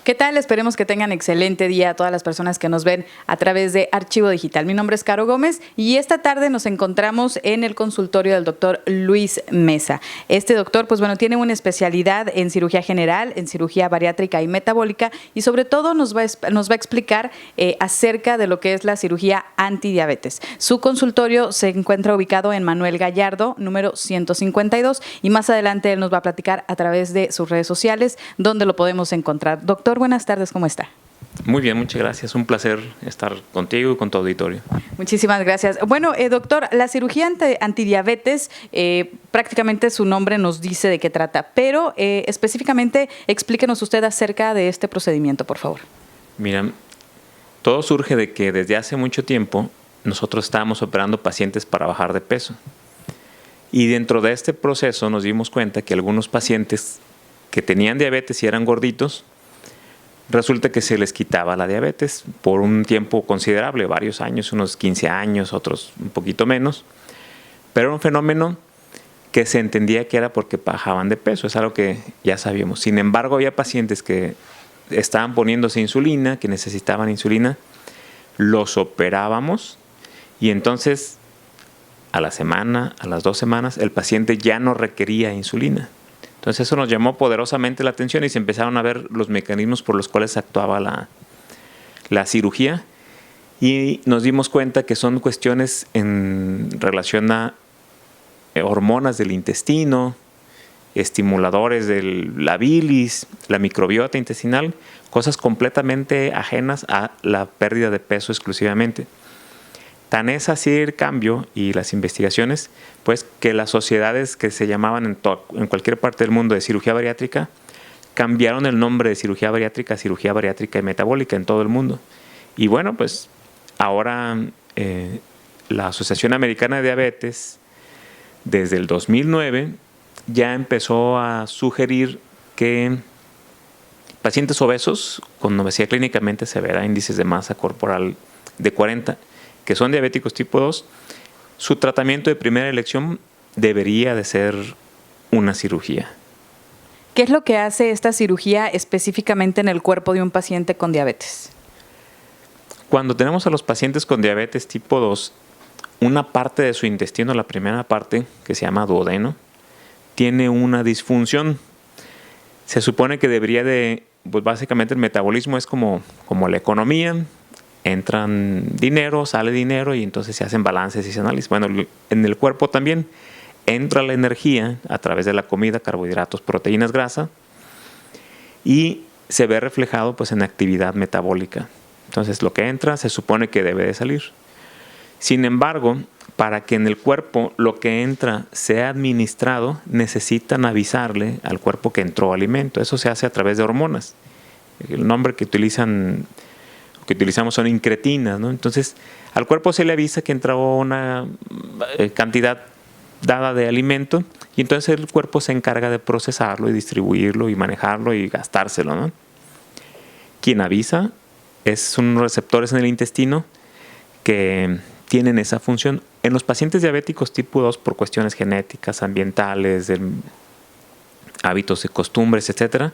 ¿Qué tal? Esperemos que tengan excelente día a todas las personas que nos ven a través de Archivo Digital. Mi nombre es Caro Gómez y esta tarde nos encontramos en el consultorio del doctor Luis Mesa. Este doctor, pues bueno, tiene una especialidad en cirugía general, en cirugía bariátrica y metabólica y sobre todo nos va a explicar acerca de lo que es la cirugía antidiabetes. Su consultorio se encuentra ubicado en Manuel Gallardo, número 152, y más adelante él nos va a platicar a través de sus redes sociales donde lo podemos encontrar. Doctor, buenas tardes, ¿cómo está? Muy bien, muchas gracias. Un placer estar contigo y con tu auditorio. Muchísimas gracias. Bueno, doctor, la cirugía antidiabetes, prácticamente su nombre nos dice de qué trata, pero específicamente explíquenos usted acerca de este procedimiento, por favor. Mira, todo surge de que desde hace mucho tiempo nosotros estábamos operando pacientes para bajar de peso. Y dentro de este proceso nos dimos cuenta que algunos pacientes que tenían diabetes y eran gorditos, resulta que se les quitaba la diabetes por un tiempo considerable, varios años, unos 15 años, otros un poquito menos, pero era un fenómeno que se entendía que era porque bajaban de peso, es algo que ya sabíamos. Sin embargo, había pacientes que estaban poniéndose insulina, que necesitaban insulina, los operábamos y entonces a la semana, a las 2 semanas, el paciente ya no requería insulina. Entonces eso nos llamó poderosamente la atención y se empezaron a ver los mecanismos por los cuales actuaba la cirugía y nos dimos cuenta que son cuestiones en relación a hormonas del intestino, estimuladores de la bilis, la microbiota intestinal, cosas completamente ajenas a la pérdida de peso exclusivamente. Tan es así el cambio y las investigaciones, pues que las sociedades que se llamaban en cualquier parte del mundo de cirugía bariátrica, cambiaron el nombre de cirugía bariátrica y metabólica en todo el mundo. Y bueno, pues ahora la Asociación Americana de Diabetes, desde el 2009, ya empezó a sugerir que pacientes obesos con obesidad clínicamente severa, índices de masa corporal de 40, que son diabéticos tipo 2, su tratamiento de primera elección debería de ser una cirugía. ¿Qué es lo que hace esta cirugía específicamente en el cuerpo de un paciente con diabetes? Cuando tenemos a los pacientes con diabetes tipo 2, una parte de su intestino, la primera parte, que se llama duodeno, tiene una disfunción. Se supone que debería de, pues básicamente el metabolismo es como la economía. Entran dinero, sale dinero y entonces se hacen balances y se analizan. Bueno, en el cuerpo también entra la energía a través de la comida, carbohidratos, proteínas, grasa y se ve reflejado pues en actividad metabólica. Entonces lo que entra se supone que debe de salir. Sin embargo, para que en el cuerpo lo que entra sea administrado, necesitan avisarle al cuerpo que entró alimento. Eso se hace a través de hormonas. El nombre que utilizamos son incretinas, ¿no? Entonces, al cuerpo se le avisa que entró una cantidad dada de alimento y entonces el cuerpo se encarga de procesarlo y distribuirlo y manejarlo y gastárselo, ¿no? Quien avisa son unos receptores en el intestino que tienen esa función. En los pacientes diabéticos tipo 2, por cuestiones genéticas, ambientales, de hábitos y costumbres, etc.,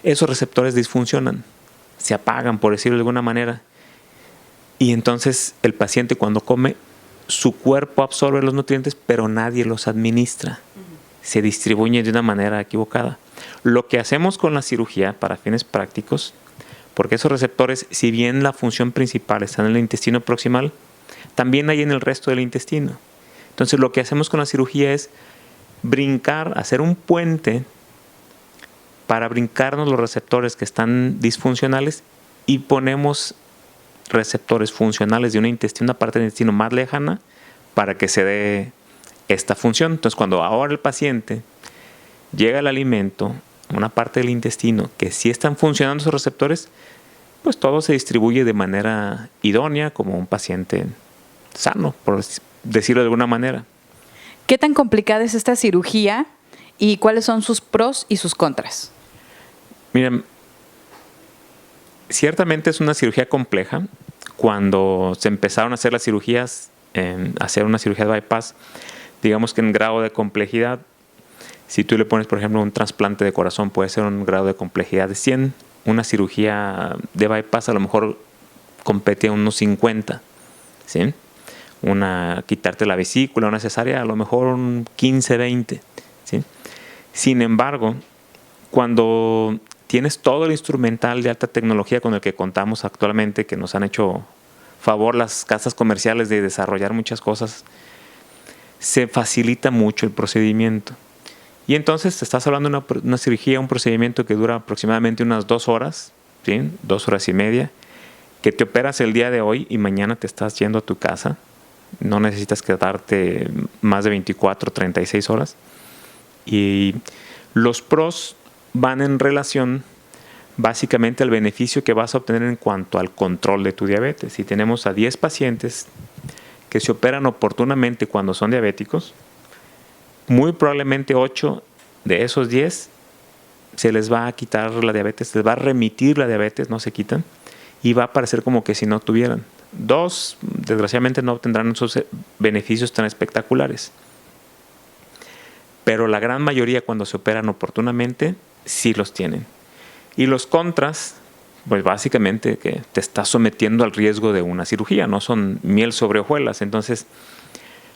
esos receptores disfuncionan. Se apagan, por decirlo de alguna manera. Y entonces el paciente cuando come, su cuerpo absorbe los nutrientes, pero nadie los administra. Se distribuye de una manera equivocada. Lo que hacemos con la cirugía para fines prácticos, porque esos receptores, si bien la función principal está en el intestino proximal, también hay en el resto del intestino. Entonces lo que hacemos con la cirugía es brincar, hacer un puente para brincarnos los receptores que están disfuncionales y ponemos receptores funcionales de una parte del intestino más lejana para que se dé esta función. Entonces, cuando ahora el paciente llega al alimento, una parte del intestino que sí están funcionando esos receptores, pues todo se distribuye de manera idónea como un paciente sano, por decirlo de alguna manera. ¿Qué tan complicada es esta cirugía y cuáles son sus pros y sus contras? Miren, ciertamente es una cirugía compleja. Cuando se empezaron a hacer las cirugías, hacer una cirugía de bypass, digamos que en grado de complejidad, si tú le pones, por ejemplo, un trasplante de corazón, puede ser un grado de complejidad de 100, una cirugía de bypass a lo mejor compete a unos 50, ¿sí? Quitarte la vesícula, una cesárea, a lo mejor un 15, 20, ¿sí? Sin embargo, cuando tienes todo el instrumental de alta tecnología con el que contamos actualmente, que nos han hecho favor las casas comerciales de desarrollar muchas cosas, se facilita mucho el procedimiento. Y entonces te estás hablando de una cirugía, un procedimiento que dura aproximadamente unas 2 horas, ¿sí? 2 horas y media, que te operas el día de hoy y mañana te estás yendo a tu casa. No necesitas quedarte más de 24, 36 horas. Y los pros van en relación básicamente al beneficio que vas a obtener en cuanto al control de tu diabetes. Si tenemos a 10 pacientes que se operan oportunamente cuando son diabéticos, muy probablemente 8 de esos 10 se les va a quitar la diabetes, se les va a remitir la diabetes, no se quitan, y va a parecer como que si no tuvieran. 2, desgraciadamente, no obtendrán esos beneficios tan espectaculares. Pero la gran mayoría, cuando se operan oportunamente, sí los tienen. Y los contras, pues básicamente que te estás sometiendo al riesgo de una cirugía, no son miel sobre hojuelas. Entonces,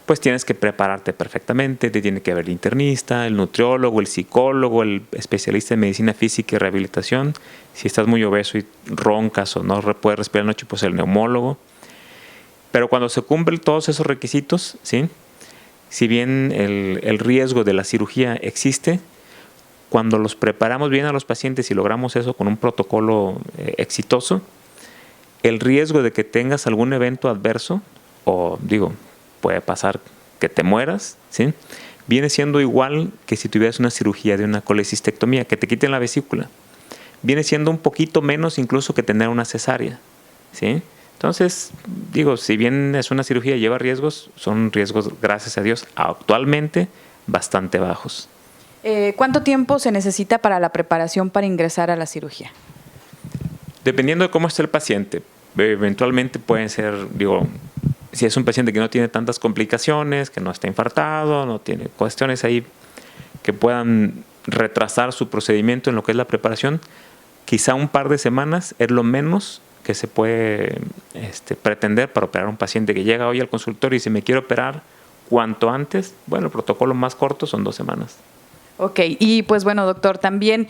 pues tienes que prepararte perfectamente, te tiene que ver el internista, el nutriólogo, el psicólogo, el especialista en medicina física y rehabilitación. Si estás muy obeso y roncas o no puedes respirar de noche, pues el neumólogo. Pero cuando se cumplen todos esos requisitos, ¿sí? Si bien el riesgo de la cirugía existe, cuando los preparamos bien a los pacientes y logramos eso con un protocolo exitoso, el riesgo de que tengas algún evento adverso, o puede pasar que te mueras, ¿sí? Viene siendo igual que si tuvieras una cirugía de una colecistectomía, que te quiten la vesícula. Viene siendo un poquito menos incluso que tener una cesárea, ¿sí? Entonces, si bien es una cirugía y lleva riesgos, son riesgos, gracias a Dios, actualmente bastante bajos. ¿Cuánto tiempo se necesita para la preparación para ingresar a la cirugía? Dependiendo de cómo esté el paciente, eventualmente pueden ser, si es un paciente que no tiene tantas complicaciones, que no está infartado, no tiene cuestiones ahí que puedan retrasar su procedimiento en lo que es la preparación, quizá un par de semanas es lo menos que se puede pretender para operar a un paciente que llega hoy al consultorio y dice, me quiero operar cuanto antes. Bueno, el protocolo más corto son 2 semanas. Ok, y pues bueno, doctor, también,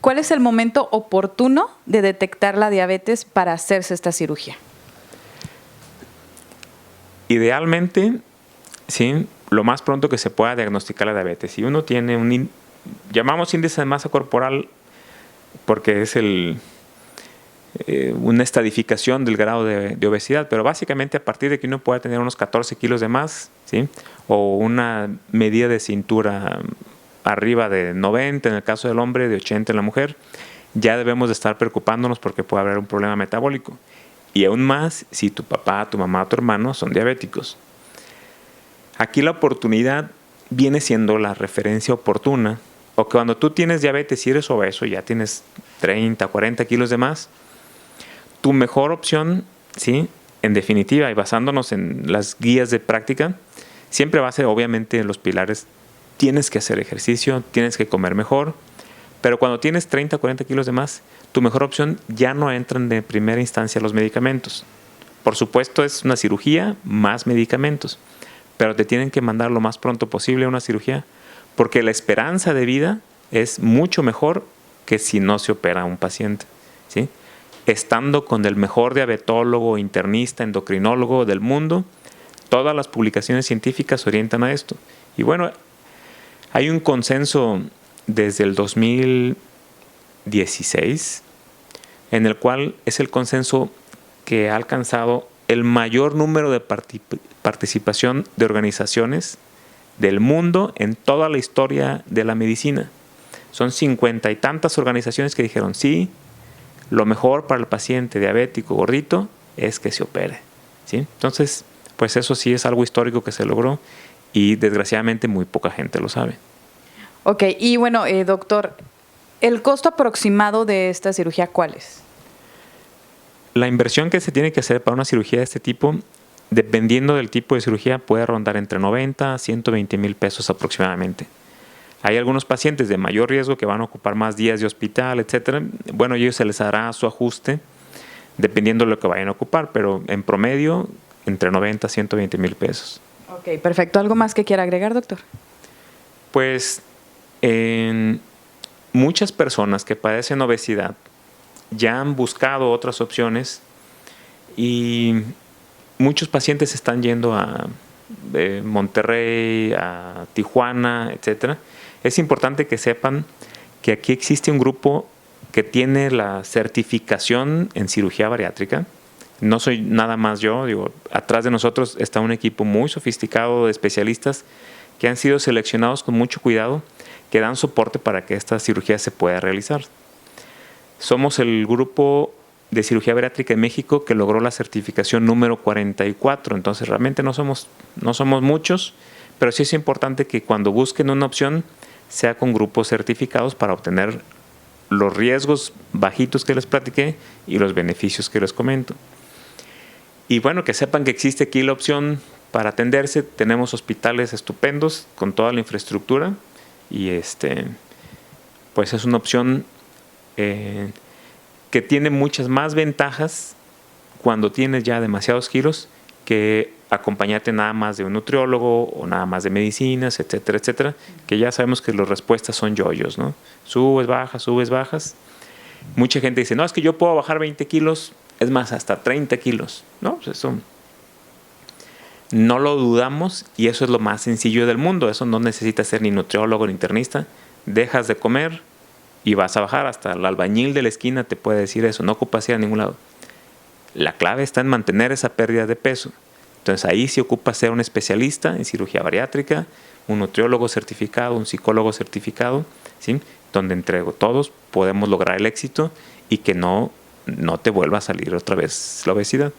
¿cuál es el momento oportuno de detectar la diabetes para hacerse esta cirugía? Idealmente, sí, lo más pronto que se pueda diagnosticar la diabetes. Si uno tiene llamamos índice de masa corporal porque es una estadificación del grado de obesidad, pero básicamente a partir de que uno pueda tener unos 14 kilos de más, ¿sí? O una medida de cintura arriba de 90 en el caso del hombre, de 80 en la mujer, ya debemos de estar preocupándonos porque puede haber un problema metabólico. Y aún más si tu papá, tu mamá, tu hermano son diabéticos. Aquí la oportunidad viene siendo la referencia oportuna, o que cuando tú tienes diabetes y eres obeso, ya tienes 30, 40 kilos de más, tu mejor opción, ¿sí? En definitiva, y basándonos en las guías de práctica, siempre va a ser obviamente los pilares. Tienes que hacer ejercicio, tienes que comer mejor, pero cuando tienes 30, 40 kilos de más, tu mejor opción ya no entran de primera instancia los medicamentos. Por supuesto, es una cirugía más medicamentos, pero te tienen que mandar lo más pronto posible a una cirugía, porque la esperanza de vida es mucho mejor que si no se opera a un paciente, ¿sí? Estando con el mejor diabetólogo, internista, endocrinólogo del mundo, todas las publicaciones científicas orientan a esto. Y bueno, hay un consenso desde el 2016, en el cual es el consenso que ha alcanzado el mayor número de participación de organizaciones del mundo en toda la historia de la medicina. Son 50 y tantas organizaciones que dijeron, sí, lo mejor para el paciente diabético gordito es que se opere, ¿sí? Entonces, pues eso sí es algo histórico que se logró y desgraciadamente muy poca gente lo sabe. Ok, y bueno, doctor, ¿el costo aproximado de esta cirugía cuál es? La inversión que se tiene que hacer para una cirugía de este tipo, dependiendo del tipo de cirugía, puede rondar entre 90 a 120 mil pesos aproximadamente. Hay algunos pacientes de mayor riesgo que van a ocupar más días de hospital, etcétera. Bueno, a ellos se les hará su ajuste dependiendo de lo que vayan a ocupar, pero en promedio entre 90 a 120 mil pesos. Ok, perfecto. ¿Algo más que quiera agregar, doctor? Pues muchas personas que padecen obesidad ya han buscado otras opciones y muchos pacientes están yendo a Monterrey, a Tijuana, etcétera. Es importante que sepan que aquí existe un grupo que tiene la certificación en cirugía bariátrica. No soy nada más yo, digo, atrás de nosotros está un equipo muy sofisticado de especialistas que han sido seleccionados con mucho cuidado, que dan soporte para que esta cirugía se pueda realizar. Somos el grupo de cirugía bariátrica en México que logró la certificación número 44, entonces realmente no somos muchos, pero sí es importante que cuando busquen una opción sea con grupos certificados para obtener los riesgos bajitos que les platiqué y los beneficios que les comento. Y bueno, que sepan que existe aquí la opción para atenderse. Tenemos hospitales estupendos con toda la infraestructura y pues es una opción que tiene muchas más ventajas cuando tienes ya demasiados kilos que acompañarte nada más de un nutriólogo o nada más de medicinas, etcétera, etcétera, que ya sabemos que las respuestas son yoyos, ¿no? Subes, bajas. Mucha gente dice, no, es que yo puedo bajar 20 kilos, es más, hasta 30 kilos, ¿no? Pues eso no lo dudamos y eso es lo más sencillo del mundo. Eso no necesitas ser ni nutriólogo ni internista. Dejas de comer y vas a bajar. Hasta el albañil de la esquina te puede decir eso. No ocupas ir a ningún lado. La clave está en mantener esa pérdida de peso. Entonces ahí sí ocupa ser un especialista en cirugía bariátrica, un nutriólogo certificado, un psicólogo certificado, ¿sí? Donde entre todos podemos lograr el éxito y que no te vuelva a salir otra vez la obesidad.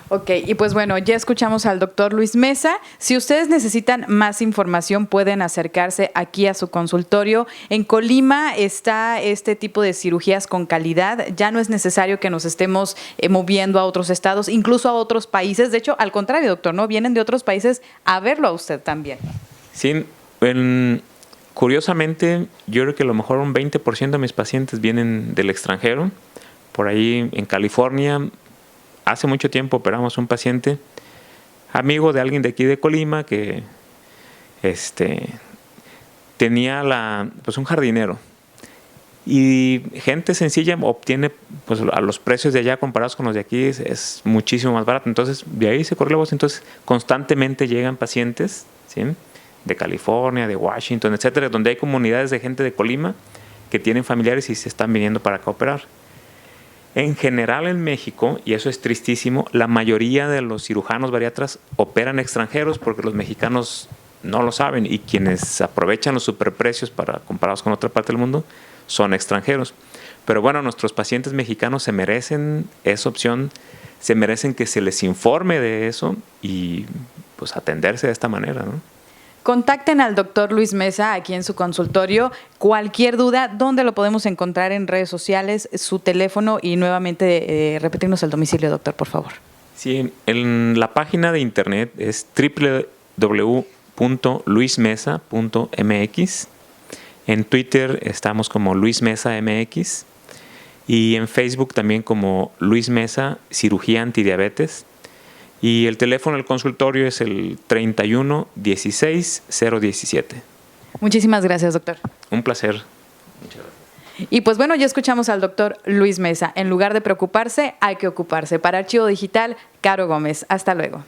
Ok, y pues bueno, ya escuchamos al doctor Luis Mesa. Si ustedes necesitan más información, pueden acercarse aquí a su consultorio. En Colima está este tipo de cirugías con calidad. Ya no es necesario que nos estemos moviendo a otros estados, incluso a otros países. De hecho, al contrario, doctor, ¿no? Vienen de otros países a verlo a usted también. Sí, curiosamente, yo creo que a lo mejor un 20% de mis pacientes vienen del extranjero. Por ahí en California, hace mucho tiempo operamos un paciente, amigo de alguien de aquí de Colima, que tenía pues un jardinero. Y gente sencilla obtiene, pues a los precios de allá comparados con los de aquí, es muchísimo más barato. Entonces, de ahí se corre la voz. Entonces, constantemente llegan pacientes, ¿sí? De California, de Washington, etcétera, donde hay comunidades de gente de Colima que tienen familiares y se están viniendo para acá a operar. En general en México, y eso es tristísimo, la mayoría de los cirujanos bariatras operan extranjeros porque los mexicanos no lo saben y quienes aprovechan los superprecios para comparados con otra parte del mundo son extranjeros. Pero bueno, nuestros pacientes mexicanos se merecen esa opción, se merecen que se les informe de eso y pues atenderse de esta manera, ¿no? Contacten al doctor Luis Mesa aquí en su consultorio. Cualquier duda, ¿dónde lo podemos encontrar en redes sociales? Su teléfono y nuevamente repetirnos el domicilio, doctor, por favor. Sí, en la página de internet es www.luismesa.mx. En Twitter estamos como Luis Mesa MX y en Facebook también como Luis Mesa Cirugía Antidiabetes. Y el teléfono del consultorio es el 31 16 017. Muchísimas gracias, doctor. Un placer. Muchas gracias. Y pues bueno, ya escuchamos al doctor Luis Mesa. En lugar de preocuparse, hay que ocuparse. Para Archivo Digital, Caro Gómez. Hasta luego.